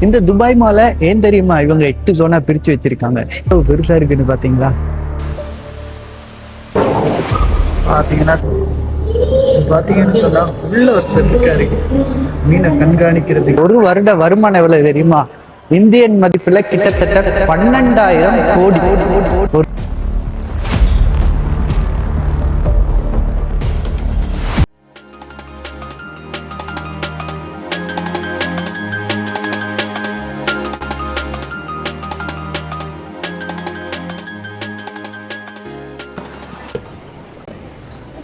இந்த துபாய் மாலை ஏன் தெரியுமா இவங்க 8 ஜோனா பிரிச்சு வச்சிருக்காங்க? பெருசா இருக்குன்னு பாத்தீங்களா? பாத்தீங்கன்னு சொன்னா உள்ள ஒருத்தர் இருக்காரு மீனை கண்காணிக்கிறதுக்கு. ஒரு வருட வருமானம் எவ்வளவு தெரியுமா? இந்தியன் மதிப்புல கிட்டத்தட்ட 12,000 கோடி.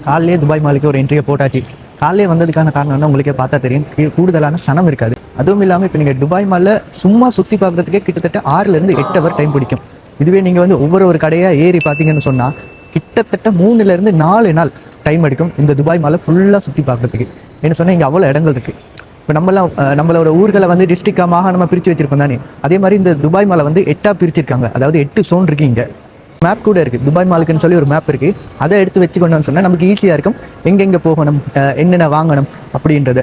காலையிலே துபாய் மாலுக்கு ஒரு என்ட்ரியை போட்டாச்சு. காலையிலே வந்ததுக்கான காரணம்னா உங்களுக்கே பார்த்தா தெரியும், கூடுதலான சனம் இருக்காது. அதுவும் இல்லாமல் இப்போ நீங்கள் துபாய் மாலில் சும்மா சுற்றி பார்க்குறதுக்கே கிட்டத்தட்ட 6 to 8 hour டைம் பிடிக்கும். இதுவே நீங்கள் வந்து ஒவ்வொரு கடையாக ஏறி பார்த்தீங்கன்னு சொன்னால் கிட்டத்தட்ட 3 to 4 நாள் டைம் எடுக்கும் இந்த துபாய் மாலை ஃபுல்லாக சுற்றி பார்க்குறதுக்கு. என்ன சொன்னால் இங்கே அவ்வளோ இடங்கள் இருக்குது. இப்போ நம்மளோட ஊர்களை வந்து டிஸ்ட்ரிக்டாக மாகாணமாக பிரித்து வச்சிருக்கோம் தானே, அதே மாதிரி இந்த துபாய் மாலை வந்து 8ஆக பிரிச்சிருக்காங்க. அதாவது 8 zone இருக்கு. இங்கே மேப் கூட இருக்குது, துபாய் மாலுக்குன்னு சொல்லி ஒரு மேப் இருக்குது. அதை எடுத்து வச்சுக்கொண்டோன்னு சொன்னால் நமக்கு ஈஸியாக இருக்கும் எங்கெங்கே போகணும், என்னென்ன வாங்கணும் அப்படின்றது.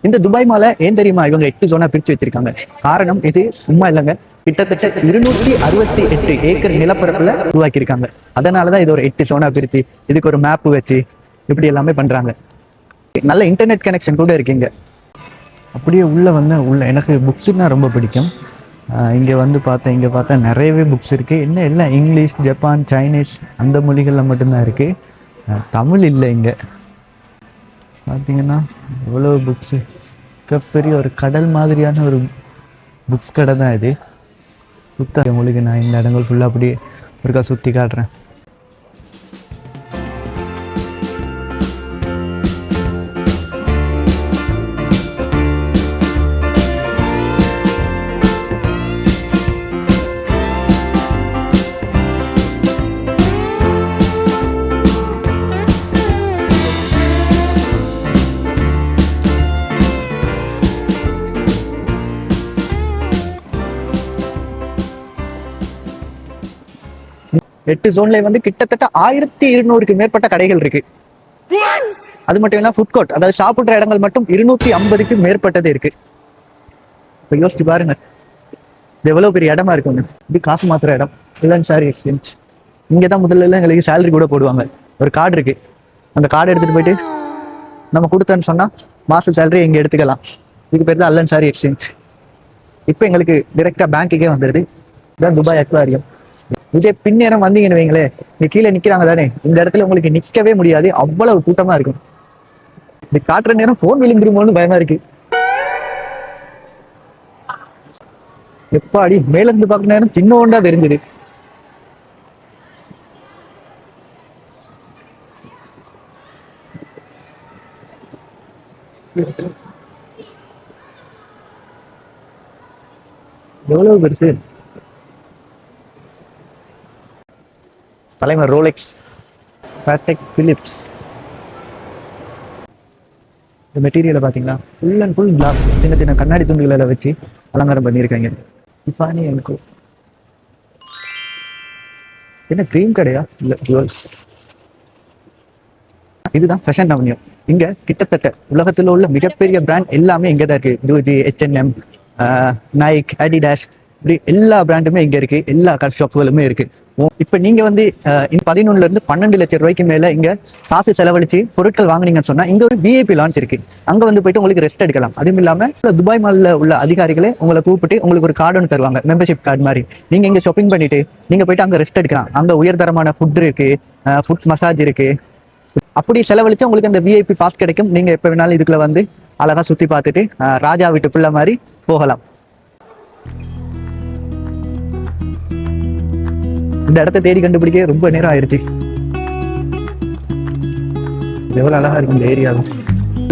இந்த துபாய் மாலை ஏன் தெரியுமா இவங்க 8 ஜோனா பிரித்து வச்சிருக்காங்க? காரணம் இது சும்மா இல்லைங்க, கிட்டத்தட்ட 268 ஏக்கர் நிலப்பரப்புல உருவாக்கியிருக்காங்க. அதனாலதான் இது ஒரு 8 ஜோனா பிரித்து இதுக்கு ஒரு மேப் வச்சு இப்படி எல்லாமே பண்றாங்க. நல்ல இன்டர்நெட் கனெக்ஷன் கூட இருக்குங்க. அப்படியே உள்ள எனக்கு புக்ஸ்னா ரொம்ப பிடிக்கும். இங்கே பார்த்தா நிறையவே புக்ஸ் இருக்குது. என்ன எல்லாம் இங்கிலீஷ், ஜப்பான், சைனீஸ் அந்த மொழிகளில் மட்டும்தான் இருக்குது. தமிழ் இல்லை. இங்கே பார்த்தீங்கன்னா இவ்வளோ புக்ஸு, மிகப்பெரிய ஒரு கடல் மாதிரியான ஒரு புக்ஸ் கடை தான் இது. உங்களுக்கு நான் இந்த இடங்கள் ஃபுல்லாக அப்படியே ஒருக்கா சுற்றி காட்டுறேன். எட்டு ஜோன்ல வந்து கிட்டத்தட்ட 1200க்கு மேற்பட்ட கடைகள் இருக்கு. அது மட்டும் இல்ல ஃபுட் கோர்ட், அதாவது சாப்பிடுற இடங்கள் மட்டும் 250க்கு மேற்பட்டது இருக்கு. இப்போ யோசிச்சு பாருங்க, இது எவ்வளவு பெரிய இடமா இருக்குங்க. இது காசு மாத்துற இடம், இல்லைன்னு சாரி எக்ஸ்சேஞ்ச். இங்கதான் முதல்ல எங்களுக்கு சேலரி கூட போடுவாங்க. ஒரு கார்டு இருக்கு, அந்த கார்டு எடுத்துட்டு போயிட்டு நம்ம கொடுத்தோன்னு சொன்னா மாச சேலரி இங்க எடுத்துக்கலாம். இதுக்கு பேர் தான் அல்லன் சாரி எக்ஸ்சேஞ்ச். இப்போ எங்களுக்கு டிரெக்டா பேங்க்குக்கே வந்துடுது. இதுதான் துபாய் அக்வாரியம். இதே பின்னேரம் வந்தீங்கன்னு வைங்களே, நீ கீழே நிக்கிறாங்க தானே, இந்த இடத்துல உங்களுக்கு நிக்கவே முடியாது, அவ்வளவு கூட்டமா இருக்கும். இது காட்டுற நேரம் போன் விழுந்துருமோன்னு பயமா இருக்கு. எப்பாடி மேல இருந்து பாக்குற நேரம் சின்ன ஒன்றா தெரிஞ்சது. எவ்வளவு பெருசு. தலைவர் ரோலெக்ஸ், பேட்டெக் பிலிப்ஸ். இந்த மெட்டீரியலை பார்த்தீங்கன்னா ஃபுல் அண்ட் ஃபுல் கிளாஸ், சின்ன சின்ன கண்ணாடி துண்டுகளை வச்சு அலங்காரம் பண்ணியிருக்காங்க. டிஃபானி அண்ட் கோ. என்ன க்ரீம் கடையா? இல்லை, ஜுவல்ஸ். இதுதான் ஃபேஷன் அவென்யூ. இங்க கிட்டத்தட்ட உலகத்தில் உள்ள மிகப்பெரிய பிராண்ட் எல்லாமே இங்கே தான் இருக்கு. ஜூஜி, H&M, நைக், அடிடாஸ், இப்படி எல்லா பிராண்டுமே இங்க இருக்கு. எல்லா ஷாப்புகளுமே இருக்கு. இப்ப நீங்க வந்து 11 to 12 லட்சம் ரூபாய்க்கு மேல இங்க காசு செலவழிச்சு பொருட்கள் வாங்கினீங்கன்னு சொன்னா இங்க ஒரு VIP லான்ச் இருக்கு. அங்க வந்து போயிட்டு உங்களுக்கு ரெஸ்ட் எடுக்கலாம். அதுவும் இல்லாம துபாய் மால்ல உள்ள அதிகாரிகளே உங்களை கூப்பிட்டு உங்களுக்கு ஒரு கார்டு ஒன்று தருவாங்க, மெம்பர்ஷிப் கார்டு மாதிரி. நீங்க இங்க ஷாப்பிங் பண்ணிட்டு நீங்க போயிட்டு அங்க ரெஸ்ட் எடுக்கலாம். அங்க உயர்தரமான ஃபுட் இருக்கு, ஃபுட் மசாஜ் இருக்கு. அப்படி செலவழிச்சு உங்களுக்கு அந்த VIP பாஸ் கிடைக்கும். நீங்க எப்ப வேணாலும் இதுக்குள்ள வந்து அழகா சுத்தி பார்த்துட்டு ராஜா வீட்டு பிள்ளை மாதிரி போகலாம். இந்த இடத்த தேடி கண்டுபிடிக்க ரொம்ப நேரம் ஆயிடுச்சு. எவ்வளவு அழகா இருக்கு இந்த ஏரியா.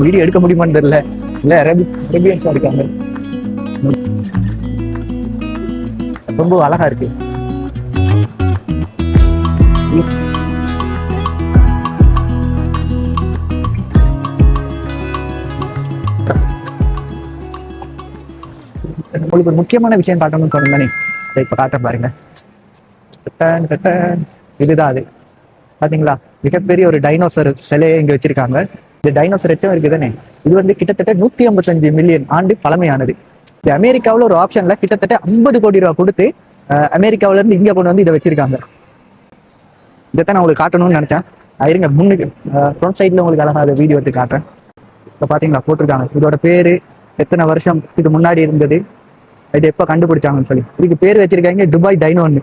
வீடியோ எடுக்க முடியுமான்னு தெரியல. இல்ல அரேபியன்ஸா இருக்காங்க, ரொம்ப அழகா இருக்கு. உங்களுக்கு ஒரு முக்கியமான விஷயம் காட்டணும்னு சொன்னேன் தானே, இப்ப காட்ட பாருங்க. இதுதான் அது. பாத்தீங்களா, மிகப்பெரிய ஒரு டைனோசர் சிலையை இங்க வச்சிருக்காங்க. இந்த டைனோசர் எச்சம் இருக்குதானே, இது வந்து கிட்டத்தட்ட 155 மில்லியன் ஆண்டு பழமையானது. அமெரிக்காவில் ஒரு ஆப்ஷன்ல கிட்டத்தட்ட 50 கோடி ரூபா கொடுத்து அமெரிக்காவில இருந்து இங்க கொண்டு வந்து இதை வச்சிருக்காங்க. இதைத்தான் நான் உங்களுக்கு காட்டணும்னு நினைச்சேன். இருங்க முன்னுக்கு ஃப்ரண்ட் சைட்ல உங்களுக்கு அழகா அதை வீடியோ எடுத்து காட்டுறேன். இப்போ பாத்தீங்களா போட்டிருக்காங்க இதோட பேரு, எத்தனை வருஷம் இது முன்னாடி இருந்தது, இது எப்ப கண்டுபிடிச்சாங்கன்னு சொல்லி. இதுக்கு பேர் வச்சிருக்காங்க துபாய் டைனோன்னு.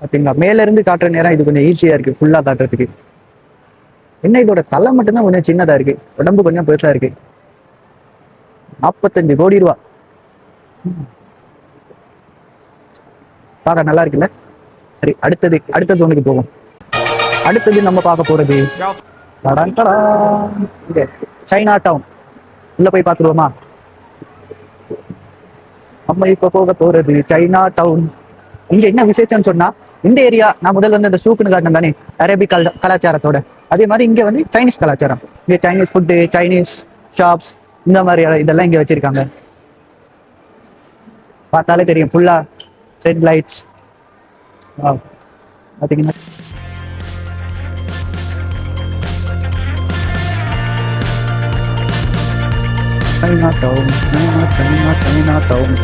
பாத்தீங்களா மேல இருந்து காட்டுற நேரம் இது கொஞ்சம் ஈஸியா இருக்கு ஃபுல்லா காட்டுறதுக்கு. என்ன இதோட தலை மட்டும்தான் கொஞ்சம் சின்னதா இருக்கு, உடம்பு கொஞ்சம் பெருசா இருக்கு. 45 கோடி ரூபா பார்க்க நல்லா இருக்குல்ல. சரி அடுத்தது ஒண்ணுக்கு போகும். அடுத்தது நம்ம பார்க்க போறது சைனா டவுன். உள்ள போய் பார்த்துருவோமா? நம்ம இப்ப போக போறது சைனா டவுன். இங்க என்ன விசேஷம்னு சொன்னா, இந்த ஏரியா நான் முதல் வந்து அந்த சூக்குன்னு காட்டினேன் தானே, அரேபிக் கலாச்சாரத்தோட, அதே மாதிரி இங்க வந்து சைனீஸ் கலாச்சாரம். இங்க சைனீஸ் ஃபுட்டு, சைனீஸ் ஷாப்ஸ், இந்த மாதிரி இதெல்லாம் இங்க வச்சிருக்காங்க. பார்த்தாலே தெரியும் ஃபுல்லா ரெட் லைட்ஸ். பாத்தீங்கன்னா சைனா டவுன், சைனா டவுன்.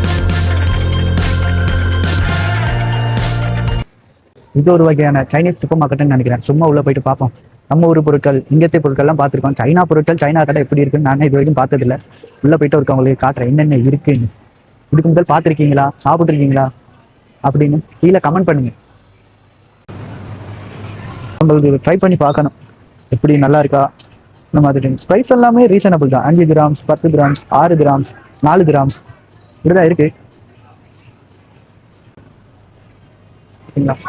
இது ஒரு வகையான சைனீஸ் சூப்பர் மார்க்கெட்னு நினைக்கிறேன். சும்மா உள்ள போயிட்டு பார்ப்போம். நம்ம ஊர் பொருட்கள், இங்கത്തെ பொருட்கள்லாம் பார்த்துருக்கோம். சைனா பொருட்கள், சைனா கடை எப்படி இருக்குன்னு நானே இது வரைக்கும் பார்த்ததில்ல. உள்ள போயிட்டு இருக்கவங்களுக்கு காட்டுறேன் என்னென்ன இருக்குன்னு. இதுக்கு முதல் பார்த்துருக்கீங்களா, சாப்பிட்ருக்கீங்களா அப்படின்னு கீழே கமெண்ட் பண்ணுங்க. உங்களுக்கு ட்ரை பண்ணி பார்க்கணும் எப்படி நல்லா இருக்கா. இந்த மாதிரி ப்ரைஸ் எல்லாமே ரீசனபிள் தான். 5 கிராம்ஸ், 10 கிராம்ஸ், 6 கிராம்ஸ், 4 கிராம்ஸ் இப்படிதான் இருக்கு.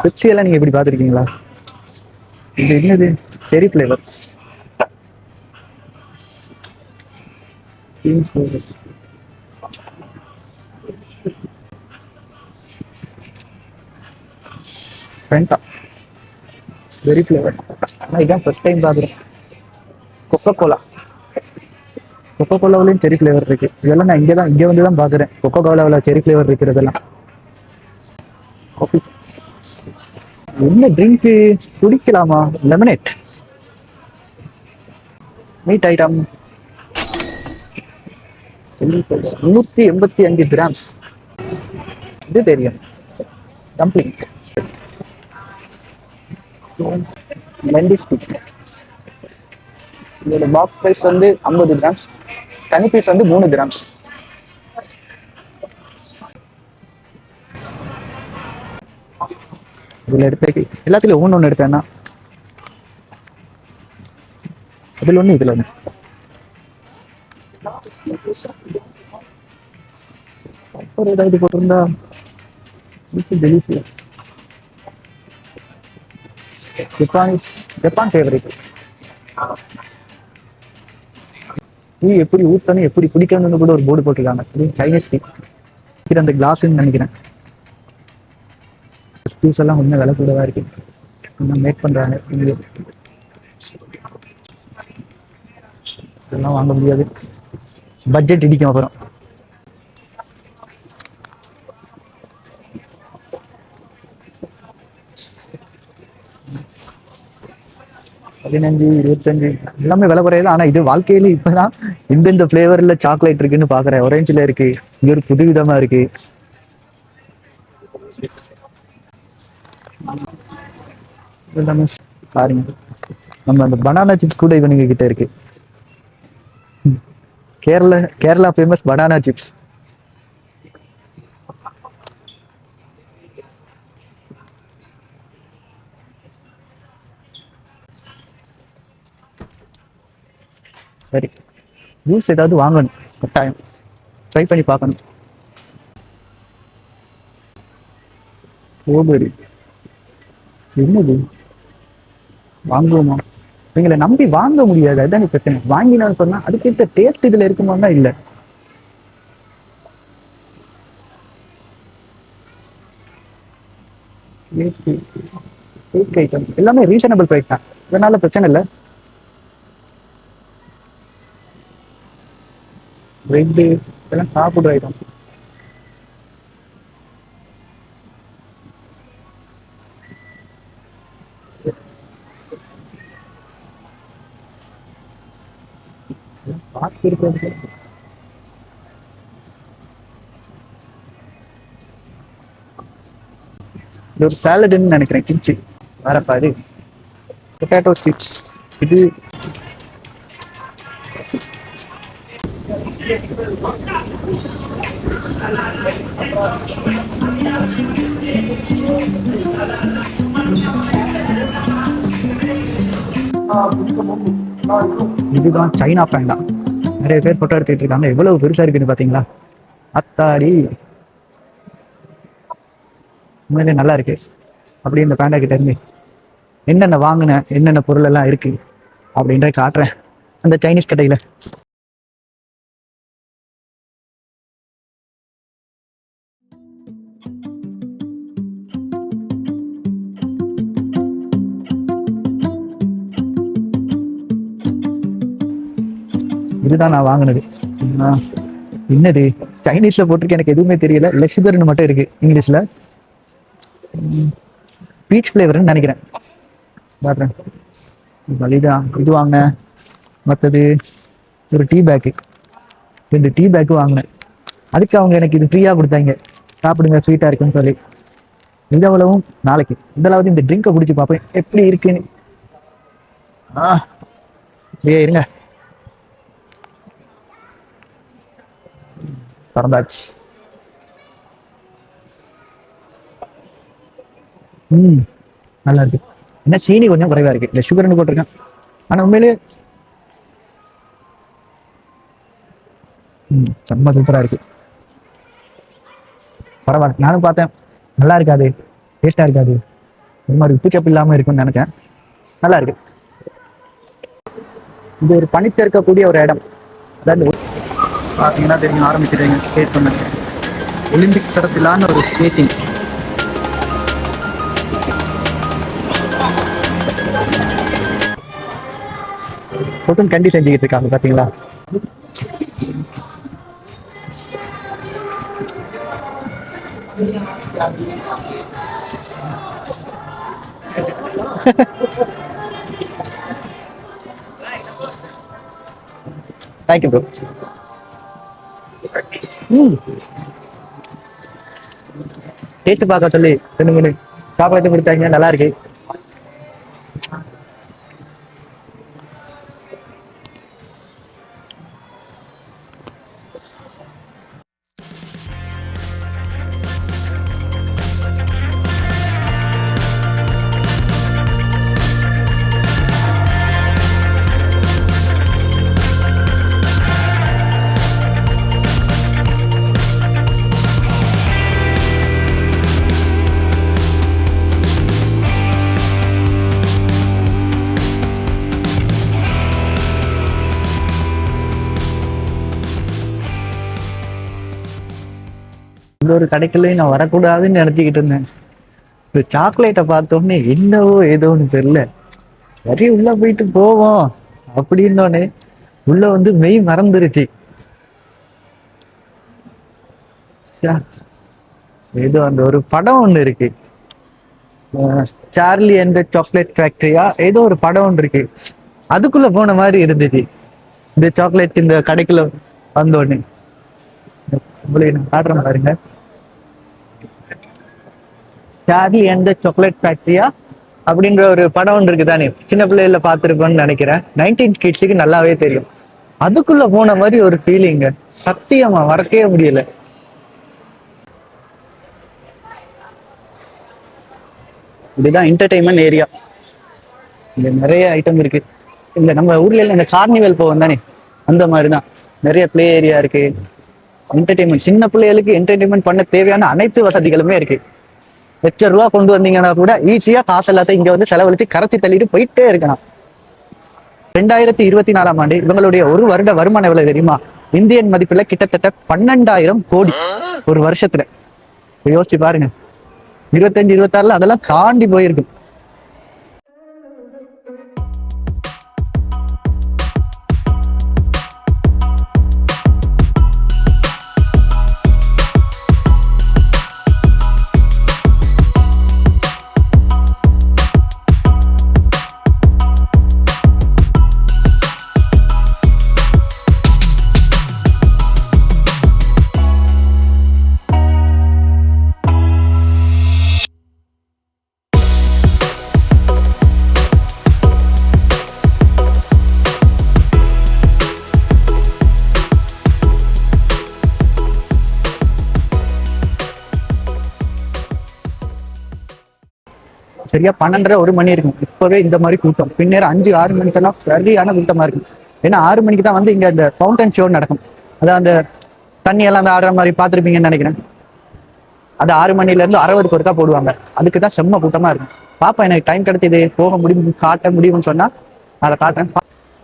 பெப்சி எல்லாம் நீங்க எப்படி பார்த்துருக்கீங்களா? இது என்னது? செரி ஃபிளேவர். ஃபென்டா very flavour. ஆனால் இதான் ஃபர்ஸ்ட் டைம் பார்க்குறேன். கொக்கோ கோலாவிலையும் செரி ஃபிளேவர் இருக்கு. இதெல்லாம் நான் இங்கே வந்து தான் பார்க்குறேன். கொக்கோ கோலாவில் செரி ஃபிளேவர் இருக்கிறதெல்லாம். காஃபி என்ன ட்ரிங்க் குடிக்கலாமா? லெமனேட். Meat item 185 grams. இது தெரியும். டம்ப்ளிங், இதோட பாக்ஸ் ப்ரைஸ் வந்து 50 கிராம்ஸ், தனி பீஸ் வந்து 3 கிராம்ஸ். இதுல எடுத்து எல்லாத்துலயும் ஒன்று எடுத்தேன்னா அதுல ஒண்ணு இதுல ஒண்ணு. அப்புறம் ஏதாவது போட்டிருந்தா டெலிஷியஸ். Japan favourite. டீ எப்படி ஊத்தணும், எப்படி குடிக்கணும்னு கூட ஒரு போர்டு போட்டிருக்காங்க. Chinese tea. இது அந்த கிளாஸ்ன்னு நினைக்கிறேன். ஜூஸ் எல்லாம் கொஞ்சம் விலை கூடவா இருக்கு. இன்னும் மேக் பண்றாங்க. இதெல்லாம் வாங்க முடியாது, பட்ஜெட் இடிக்கும். அப்புறம் 15, 25 எல்லாமே விலை குறையுது. ஆனா இது வாழ்க்கையில இப்பதான் இந்த பிளேவர்ல சாக்லேட் இருக்குன்னு பாக்குறேன். ஒரேஞ்சில இருக்கு, இது ஒரு புது விதமா இருக்கு. பாருங்க, நம்ம அந்த பனானா சிப்ஸ் கூட இவனுங்க கிட்ட இருக்கு. Kerala famous banana chips. சரி, ஜூஸ் ஏதாவது வாங்கணும் கட்டாயம். ட்ரை பண்ணி பார்க்கணும். ஸ்ட்ராபெரி என்னது வாங்குவோமா? இவங்களை நம்பி வாங்க முடியாது, அதுதான் பிரச்சனை. வாங்கினான்னு சொன்னா அதுக்கேற்ற டேஸ்ட் இதுல இருக்குமா? இல்ல ஐட்டம் எல்லாமே ரீசனபிள் பிரைஸ் தான், இதனால பிரச்சனை இல்லை. பிரெட் இதெல்லாம் சாப்பிடுற ஐட்டம். இருக்கிறது. இது ஒரு சாலடுன்னு நினைக்கிறேன். கிம்ச்சி வரப்பாரு, பொட்டேட்டோ சிப்ஸ். இது இதுதான் சைனா பேண்டா. நிறைய பேர் போட்டோ எடுத்துக்கிட்டு இருக்காங்க. எவ்வளவு பெருசா இருக்குன்னு பாத்தீங்களா? அத்தாடி, உண்மையிலே நல்லா இருக்கு. அப்படி இந்த பேண்டா கிட்ட இருந்து என்னென்ன வாங்கின, என்னென்ன பொருள் எல்லாம் இருக்கு அப்படின்ற காட்டுறேன் அந்த சைனீஸ் கடையில. இதுதான் நான் வாங்கினது. என்னது சைனீஸ்ல போட்டிருக்கு, எனக்கு எதுவுமே தெரியல. லெஷுகர்னு மட்டும் இருக்கு இங்கிலீஷ்ல. பீச் ஃபிளேவர்னு நினைக்கிறேன். பாடுறேன். இதுதான் இது வாங்க. மற்றது ஒரு டீ பேக்கு, 2 டீ பேக்கு வாங்கினேன். அதுக்கு அவங்க எனக்கு இது ஃப்ரீயா கொடுத்தாங்க, சாப்பிடுங்க ஸ்வீட்டா இருக்குன்னு சொல்லி. இது அவ்வளவும் நாளைக்கு இதெல்லாம் இந்த ட்ரிங்கை குடிச்சு பார்ப்பேன் எப்படி இருக்குன்னு. இருங்க, திறந்தாச்சு. நல்லா இருக்கு. என்ன சீனி கொஞ்சம் குறைவா இருக்கு, இல்லை சுகர்னு போட்டிருக்கேன். ஆனா உண்மையிலே செம்ம சூப்பரா இருக்கு. பரவாயில்ல, நானும் பார்த்தேன் நல்லா இருக்காது, டேஸ்டா இருக்காது, ஒரு மாதிரி உப்புச்சப்பு இல்லாம இருக்கும்னு நினைச்சேன். நல்லா இருக்கு. இது ஒரு பனித்து இருக்கக்கூடிய ஒரு இடம். அதாவது பார்த்தீங்கன்னா தெரியும், ஆரம்பிச்சிருங்க ஸ்கேட் பண்ணது. ஒலிம்பிக் தரத்திலான ஒரு ஸ்கேட்டிங். ஃபோட்டும் கண்டி செஞ்சுக்கிட்டு இருக்காங்க பார்த்தீங்களா? Thank you bro. டேஸ்ட் பார்க்க சொல்லி 2 3 சாப்பாடு கொடுத்தாங்க, நல்லா இருக்கு. இந்த ஒரு கடைக்குள்ளேயும் நான் வரக்கூடாதுன்னு நினைச்சிக்கிட்டு இருந்தேன். இந்த சாக்லேட்டை பார்த்தோன்னே என்னவோ ஏதோன்னு தெரியல, சரி உள்ள போயிட்டு போவோம் அப்படின்னோடனே உள்ள வந்து மெய் மறந்துருச்சு. ஏதோ அந்த ஒரு படம் ஒண்ணு இருக்கு, சார்லி அண்ட் சாக்லேட் ஃபேக்டரியா ஏதோ ஒரு படம் ஒன்று இருக்கு, அதுக்குள்ள போன மாதிரி இருந்துச்சு இந்த சாக்லேட் இந்த கடைக்குள்ள வந்தோடனே. நான் காட்டுறேன் பாருங்க, சார்லி அண்ட் சாக்லேட் ஃபேக்டரியா அப்படின்ற ஒரு படம் ஒன்று இருக்கு தானே, சின்ன பிள்ளைல பார்த்துருப்போம்னு நினைக்கிறேன். 19 கிட்ஸுக்கு நல்லாவே தெரியும். அதுக்குள்ள போன மாதிரி ஒரு ஃபீலிங்க, சத்தியமா மறக்கவே முடியல. இதுதான் என்டர்டைன்மெண்ட் ஏரியா. இங்க நிறைய ஐட்டம் இருக்கு. இந்த நம்ம ஊர்ல இந்த கார்னிவல் போவோம் தானே, அந்த மாதிரிதான் நிறைய பிளே ஏரியா இருக்கு. என்டர்டைன்மெண்ட், சின்ன பிள்ளைகளுக்கு என்டர்டைன்மெண்ட் பண்ண தேவையான அனைத்து வசதிகளுமே இருக்கு. ₹1,00,000 கொண்டு வந்தீங்கன்னா கூட ஈஸியா காசு எல்லாத்தையும் இங்க வந்து செலவழிச்சு கரைச்சி தள்ளிட்டு போயிட்டே இருக்கலாம். 2024ஆம் ஆண்டு இவங்களுடைய ஒரு வருட வருமானம் எவ்வளவு தெரியுமா? இந்தியன் மதிப்புல கிட்டத்தட்ட 12,000 கோடி ஒரு வருஷத்துல. யோசிச்சு பாருங்க, 25 26ல அதெல்லாம் தாண்டி போயிருக்கு. சரியா 12:30 1 மணி இருக்கும். இப்பவே இந்த மாதிரி கூட்டம். பின்னேரம் 5 6 மணிக்கெல்லாம் சரியான கூட்டமா இருக்கும். ஏன்னா 6 மணிக்கு தான் வந்து இங்க இந்த ஃபவுண்டன் ஷோ நடக்கும். அதான் அந்த தண்ணி எல்லாம் அந்த ஆடுற மாதிரி பார்த்துருப்பீங்கன்னு நினைக்கிறேன். அது 6 மணிலேருந்து அரவருக்கு ஒருக்கா போடுவாங்க. அதுக்கு தான் செம்ம கூட்டமா இருக்கும். பாப்பா எனக்கு டைம் கிடைச்சது போக முடியும் காட்ட முடியும்னு சொன்னா அதை காட்டுறேன்.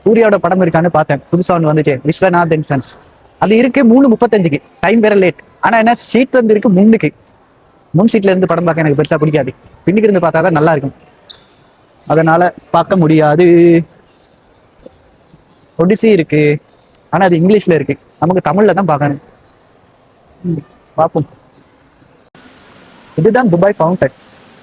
சூர்யாவோட படம் இருக்கான்னு பார்த்தேன். புதுசா ஒன்று வந்துச்சு, விஸ்வநாதன் சன்ஸ். அது இருக்கு 3:35. டைம் வேற லேட். ஆனா என்ன சீட் வந்து இருக்கு முன்னுக்கு. முன் சீட்ல இருந்து படம் பார்க்க எனக்கு பெருசா பிடிக்காது. பின்னுக்கு இருந்து பார்த்தா தான் நல்லா இருக்கும். அதனால பார்க்க முடியாது. ஒடிசி இருக்கு, ஆனா அது இங்கிலீஷ்ல இருக்கு. நமக்கு தமிழ்ல தான் பார்க்கணும். பார்ப்போம். இதுதான் துபாய் ஃபவுண்டன்.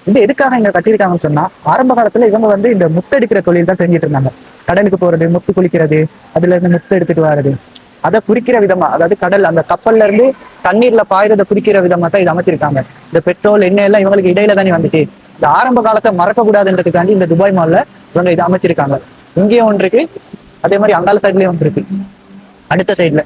இது எதுக்காக இங்க கட்டியிருக்காங்கன்னு சொன்னா, ஆரம்ப காலத்துல இவங்க வந்து இந்த முத்தெடுக்கிற தொழில் தான் செஞ்சுட்டு இருந்தாங்க. கடலுக்கு போறது, முத்து குளிக்கிறது, அதுல இருந்து முத்து எடுத்துட்டு வர்றது, அதை குறிக்கிற விதமா, அதாவது கடல் அந்த கப்பல்ல இருந்து தண்ணீர்ல பாய்றதை குறிக்கிற விதமா தான் இது அமைச்சிருக்காங்க. இந்த பெட்ரோல் எண்ணெய் எல்லாம் இவங்களுக்கு இடையில தானே வந்துட்டு, இந்த ஆரம்ப காலத்தை மறக்க கூடாதுன்றதுக்காண்டி இந்த துபாய் மால்ல இவங்க இதை அமைச்சிருக்காங்க. இங்கேயும் ஒன்று இருக்கு, அதே மாதிரி அங்கால சைட்லயும் ஒன்று இருக்கு. அடுத்த சைட்ல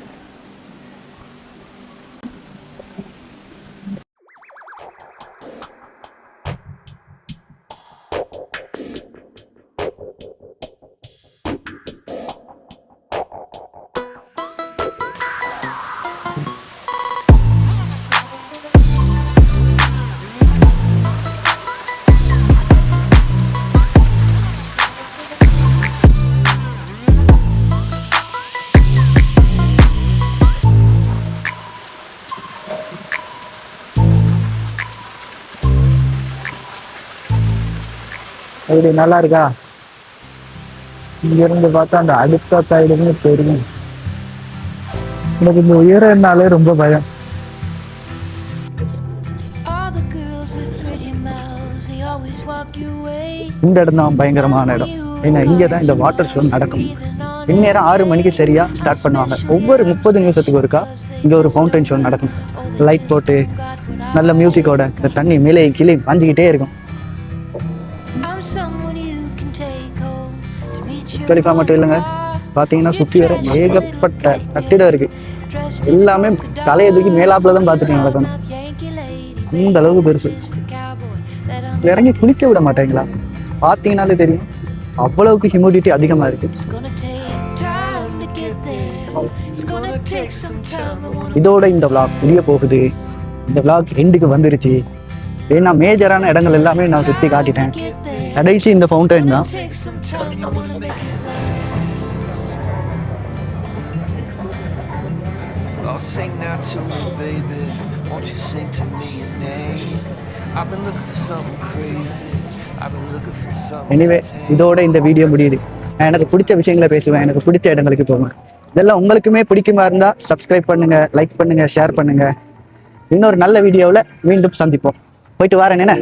அப்படி நல்லா இருக்கா? இங்க இருந்து பார்த்தா அந்த அடுத்த சைடுன்னு தெரியும். எனக்கு இந்த உயரனாலே ரொம்ப பயம். இந்த இடம் தான் பயங்கரமான இடம். ஏன்னா இங்கதான் இந்த வாட்டர் ஷோ நடக்கும். இந்நேரம் 6 மணிக்கு சரியா ஸ்டார்ட் பண்ணுவாங்க. ஒவ்வொரு 30 நிமிஷத்துக்கு ஒருக்கா இங்க ஒரு ஃபவுண்டன் ஷோ நடக்கும். லைட் போட்டு நல்ல மியூசிக்கோட இந்த தண்ணி மேலே கீழே பாஞ்சிக்கிட்டே இருக்கும். கலிஃபா மட்டும் இல்லைங்க, பார்த்தீங்கன்னா சுற்றி வர ஏகப்பட்ட கட்டிடம் இருக்கு. எல்லாமே தலையை தூக்கி மேலாப்புல தான் பார்த்துட்டு நடக்கணும். அந்த அளவுக்கு பெருசு. இறங்கி குளிக்க விட மாட்டேங்களா? பார்த்தீங்கன்னாலே தெரியும், அவ்வளவுக்கு ஹியூமிடிட்டி அதிகமாக இருக்கு. இதோட இந்த விளாக் முடிய போகுது. இந்த விளாக் எண்டுக்கு வந்துருச்சு. ஏன்னா மேஜரான இடங்கள் எல்லாமே நான் சுற்றி காட்டிட்டேன். கடைசி இந்த ஃபவுண்டன் தான். Sing now to me, baby. Won't you sing to me your name? I've been looking for something crazy. I've been looking for something. Anyway, இதோட இந்த வீடியோ முடியுது. நான் எனக்கு பிடிச்ச விஷயங்களை பேசுவேன், எனக்கு பிடிச்ச இடங்களுக்கு போவேன். இதெல்லாம் உங்களுக்குமே பிடிக்குமா இருந்தா சப்ஸ்கிரைப் பண்ணுங்க, லைக் பண்ணுங்க, ஷேர் பண்ணுங்க. இன்னொரு நல்ல வீடியோவில் மீண்டும் சந்திப்போம். போயிட்டு வரேன் என்ன.